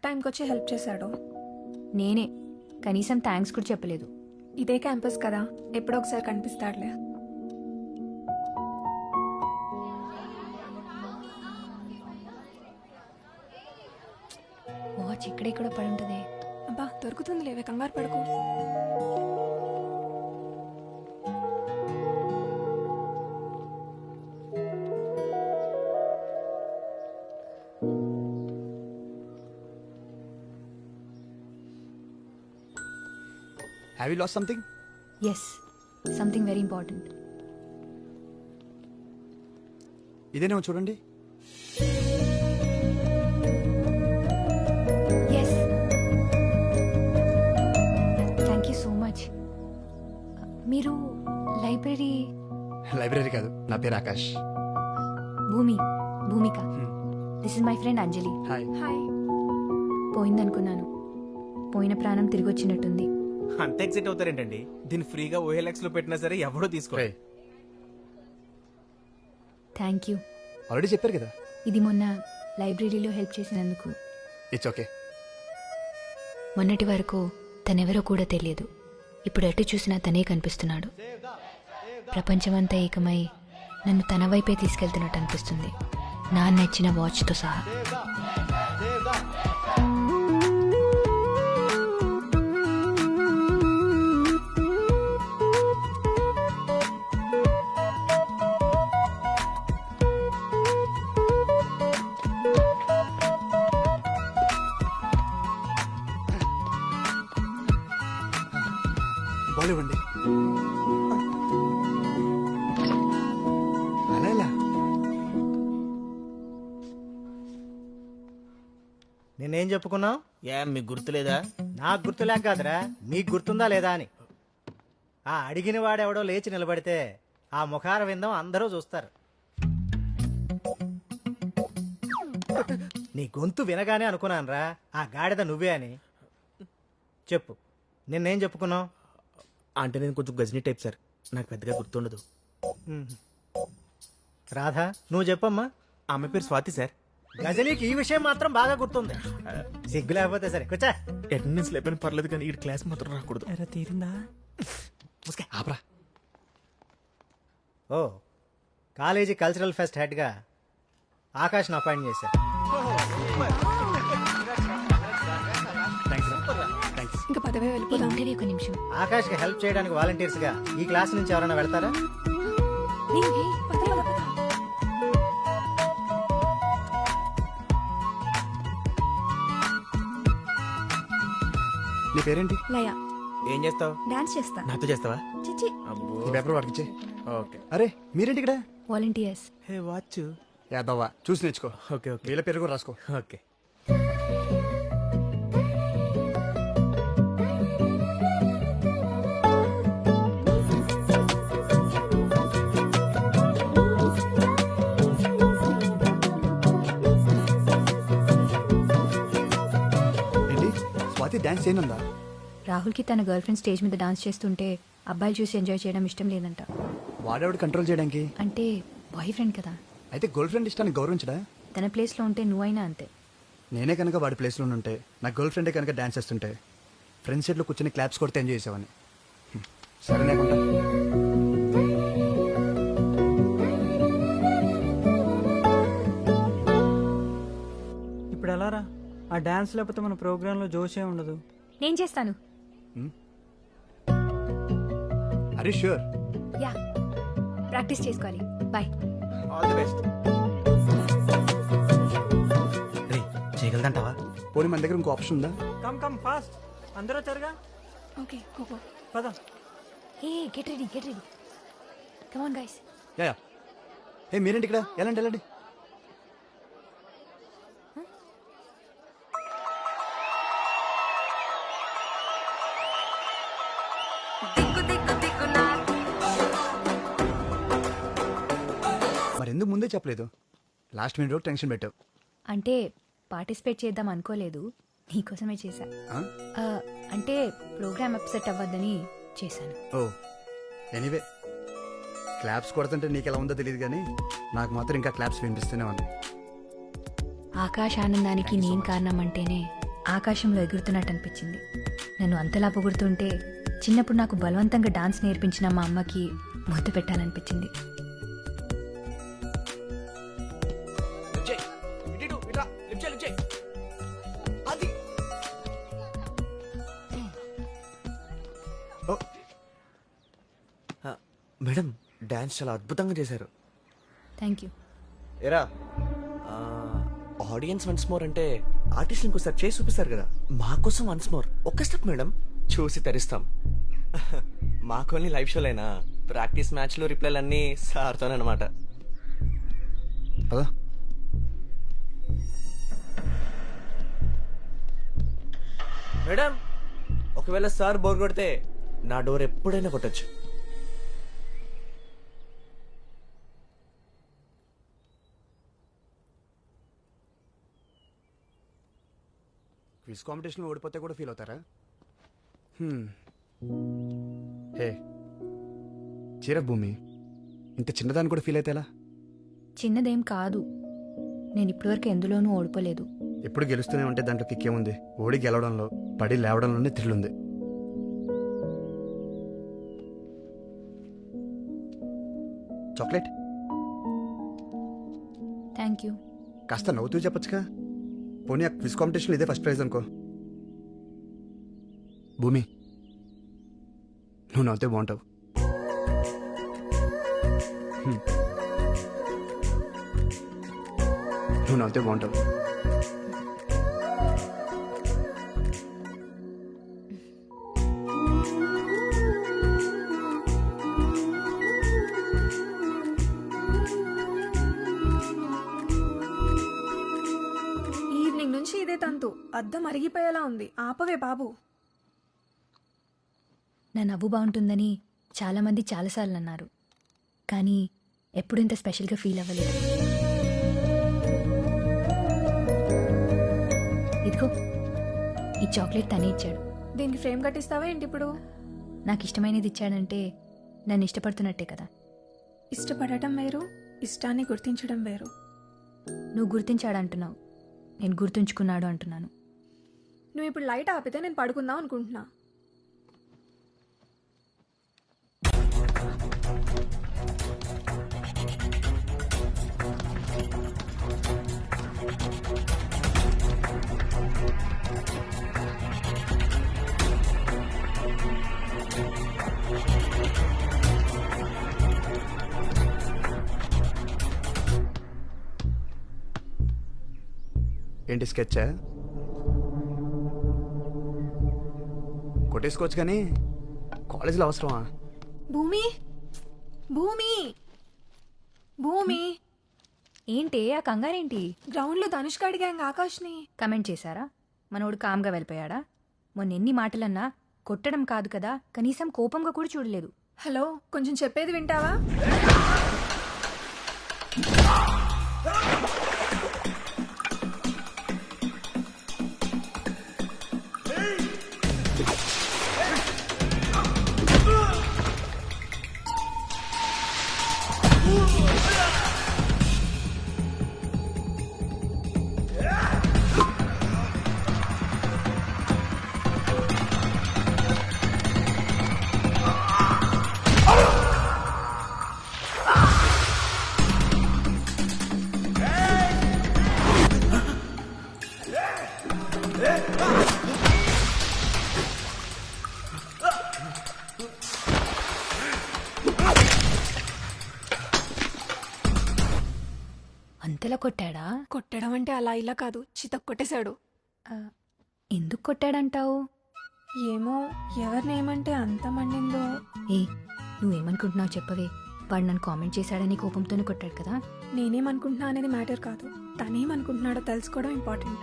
టైంకి వచ్చి హెల్ప్ చేశాడు. నేనే కనీసం థ్యాంక్స్ కూడా చెప్పలేదు. ఇదే క్యాంపస్ కదా, ఎప్పుడో ఒకసారి కనిపిస్తాడులే. వాచ్ ఇక్కడే కూడా పడి ఉంటుంది. అబ్బా దొరుకుతుంది లేవే, కంగారు పడుకో. Have you lost something? Yes, something very important. ఇదేనేమో చూడండి. Yes, thank you so much. మీరు లైబ్రరీ కాదు, నా పేరు Akash. Bhoomika. This is my friend Anjali. Hi. Hi. పోయిందనుకున్నాను, పోయిన ప్రాణం తిరిగి వచ్చినట్టుంది. అంత ఎక్సైట్ అవుతారేంటండి? దీన్ని ఫ్రీగా OLX లో పెట్టినా సరే ఎవడో తీసుకో. Thank you. ఆల్రెడీ చెప్పారు కదా. ఇది మొన్న లైబ్రరీలో హెల్ప్ చేసినందుకు. It's okay. మొన్నటి వరకు తనెవరో కూడా తెలియదు. ఇప్పుడు ఎటు చూసినా తనే కనిపిస్తున్నాడు. ప్రపంచమంతా ఏకమై నన్ను తన వైపే తీసుకెళ్తున్నట్టు అనిపిస్తుంది, నా నచ్చిన వాచ్తో సహా. బాల్ ఇవ్వండి. అలా ఎలా? నేనేం చెప్పుకున్నావు? మీకు గుర్తులేదా? నాకు గుర్తులేక కాదురా, మీకు గుర్తుందా లేదా అని. ఆ అడిగిన వాడెవడో లేచి నిలబడితే ఆ ముఖార విందం అందరూ చూస్తారు. నీ గొంతు వినగానే అనుకున్నానురా ఆ గాడిద నువ్వే అని. చెప్పు, నిన్నేం చెప్పుకున్నావు? అంటే నేను కొంచెం గజనీ టైప్ సార్, నాకు పెద్దగా గుర్తుండదు. రాధా, నువ్వు చెప్పమ్మా. ఆమె పేరు స్వాతి సార్. గజనీకి ఈ విషయం మాత్రం బాగా గుర్తుంది. సిగ్గు లేకపోతే సరే కూర్చో. అటెండెన్స్ లేకపోయినా పర్లేదు కానీ ఈ క్లాస్ మాత్రం రాకూడదు. తీరిందా? ఆపరా. ఓ, కాలేజీ కల్చరల్ ఫెస్ట్ హెడ్గా ఆకాష్ను అపాయింట్ చేశారు. ఇంకా పదవే వెళ్ళిపోదాం. ఉండేది ఒక నిమిషం. ఆకాష్కి హెల్ప్ చేయడానికి వాలంటీర్స్గా ఈ క్లాస్ నుంచి ఎవరైనా వెళ్తారా? నీ పేరేంటి? లయ. ఏం చేస్తావు? డాన్స్ చేస్తా. నాతో చేస్తావా? చిచి. ఈ పేపర్ వాడికి ఇచ్చే. ఓకే. అరే మీరేంటి ఇక్కడ? వాలంటీర్స్. Hey watch. యాదవ్వా, చూసి నేర్చుకో. Okay okay. వీళ్ళ పేరు కూడా రాసుకో. ఓకే. ఏంటి స్వాతి డాన్స్ చేయనుందా? రాహుల్కి తన గర్ల్ ఫ్రెండ్ స్టేజ్ మీద డాన్స్ చేస్తుంటే అబ్బాయిలు చూసి ఎంజాయ్ చేయడం ఇష్టం లేదంట. వాడేవాడు కంట్రోల్ చేయడానికి? అంటే బాయ్ ఫ్రెండ్ కదా. అయితే గర్ల్ ఫ్రెండ్ ఇష్టాన్ని గౌరవించడా? తన ప్లేస్లో ఉంటే నువ్వైనా అంతే. నేనే కనుక వాడి ప్లేస్లో ఉంటే, నా గర్ల్ ఫ్రెండే కనుక డాన్స్ చేస్తుంటే ఫ్రెండ్స్ సీట్లో కూర్చొని క్లాప్స్ కొడితే ఎంజాయ్ చేసేవాడిని. సరే లేకుండా ఇప్పుడు ఎలా రా? ఆ డాన్స్ లేకపోతే మన ప్రోగ్రాంలో జోషే ఉండదు. నేను చేస్తాను. అరే ష్యూర్. యా, ప్రాక్టీస్ చేసుకోవాలి. బాయ్. All the best. రే, చేయగలదంటావా? పోనీ మన దగ్గర ఇంకో ఆప్షన్ ఉందా? కమ్ కమ్ ఫాస్ట్, అందరూ వచ్చారుగా. Okay go. పద. Hey, get ready. Come on guys. Yeah. ఏ మీరేంటి ఇక్కడ? వెళ్ళండి. మరి ఎందుకు ముందే చెప్పలేదు? లాస్ట్ మినిట్ టెన్షన్ పెట్టావు. అంటే పార్టిసిపేట్ చేద్దాం అనుకోలేదు, నీకోసమే చేశా. అంటే ప్రోగ్రామ్ అప్సెట్ అవ్వద్దని చేశాను. ఓ ఎనీవే, క్లాప్స్ కొడుతుంటే నీకు ఎలా ఉందో తెలియదు కానీ నాకు మాత్రం ఇంకా క్లాప్స్ వినిపిస్తూనే ఉన్నాయి. ఆకాశ ఆనందానికి నేను కారణం అంటేనే ఆకాశంలో ఎగురుతున్నట్టు అనిపించింది. నన్ను అంతలా పొగుడుతుంటే చిన్నప్పుడు నాకు బలవంతంగా డాన్స్ నేర్పించిన మా అమ్మకి ముద్దు పెట్టాలనిపించింది. మేడం డాన్స్ చాలా అద్భుతంగా చేశారు. Thank you. ఎరా ఆడియన్స్ వన్స్ మోర్ అంటే ఆర్టిస్ట్ ఇంకోసారి చేసి చూపిస్తారు కదా, మాకోసం వన్స్ మోర్ ఒక్క స్టెప్ మేడం, చూసి తరిస్తాం. మాకోని లైవ్ షోలైనా ప్రాక్టీస్ మ్యాచ్లు రిప్లైలు అన్నీ సార్తోనమాట. పదా మేడం ఒకవేళ సార్ బోర్ కొడితే నా డోర్ ఎప్పుడైనా కొట్టచ్చు. క్విజ్ కాంపిటీషన్లో ఓడిపోతే కూడా ఫీల్ అవుతారా? హే చీర భూమి, ఇంత చిన్నదాన్ని కూడా ఫీల్ అయితే ఎలా? చిన్నదేం కాదు, నేను ఇప్పటివరకు ఎందులోనూ ఓడిపోలేదు. ఎప్పుడు గెలుస్తూనే ఉంటే దాంట్లో కిక్కేముంది? ఓడి గెలవడంలో, పడి లేవడంలోనే థ్రిల్ ఉంది. Chocolate thank you. కాస్త నవ్వుతూ చెప్పొచ్చుగా. పోనీ ఆ క్విజ్ కాంపిటీషన్లో ఇదే ఫస్ట్ ప్రైజ్ అనుకో. భూమి నువ్వు నవ్వుతే బాగుంటావు. నువ్వు నవ్వుతే బాగుంటావు. ఈవినింగ్ నుంచి ఇదే తంతు. అద్దం అరిగిపోయేలా ఉంది. ఆపవే బాబు. నా నవ్వు బాగుంటుందని చాలామంది చాలాసార్లు అన్నారు, కానీ ఎప్పుడు ఇంత స్పెషల్గా ఫీల్ అవ్వలేదు. ఇదిగో ఈ చాక్లెట్ తనే ఇచ్చాడు. దీనికి ఫ్రేమ్ కట్టిస్తావా ఏంటి ఇప్పుడు? నాకు ఇష్టమైనది ఇచ్చాడంటే నన్ను ఇష్టపడుతున్నట్టే కదా. ఇష్టపడటం వేరు, ఇష్టాన్ని గుర్తించడం వేరు. నువ్వు గుర్తించాడంటున్నావు, నేను గుర్తుంచుకున్నాడు అంటున్నాను. నువ్వు ఇప్పుడు లైట్ ఆపితే నేను పడుకుందాం అనుకుంటున్నా. ఏంటి స్కెచ్చా? కొట్టేసుకోవచ్చు కానీ కాలేజీలో అవసరమా? భూమి, భూమి, భూమి. ఏంటి ఆ కంగారేంటి? గ్రౌండ్లో ధనుష్క అడిగాంగ ఆకాష్ని. కమెంట్ చేశారా? మనోడు కామ్గా వెళ్ళిపోయాడా? మొన్న ఎన్ని మాటలన్నా కొట్టడం కాదు కదా, కనీసం కోపంగా కూడా చూడలేదు. హలో, కొంచెం చెప్పేది వింటావా? అంతలా కొట్టాడా? కొట్టడం అంటే అలా ఇలా కాదు, చితక్ కొట్టేశాడు. ఎందుకు కొట్టాడంటావు? ఏమో, ఎవరినేమంటే అంత మండిందో. ఏ నువ్వేమనుకుంటున్నావు చెప్పవే. వాడు నన్ను కామెంట్ చేశాడని కోపంతోనే కొట్టాడు కదా. నేనేమనుకుంటున్నా అనేది మ్యాటర్ కాదు, తనేమనుకుంటున్నాడో తెలుసుకోవడం ఇంపార్టెంట్.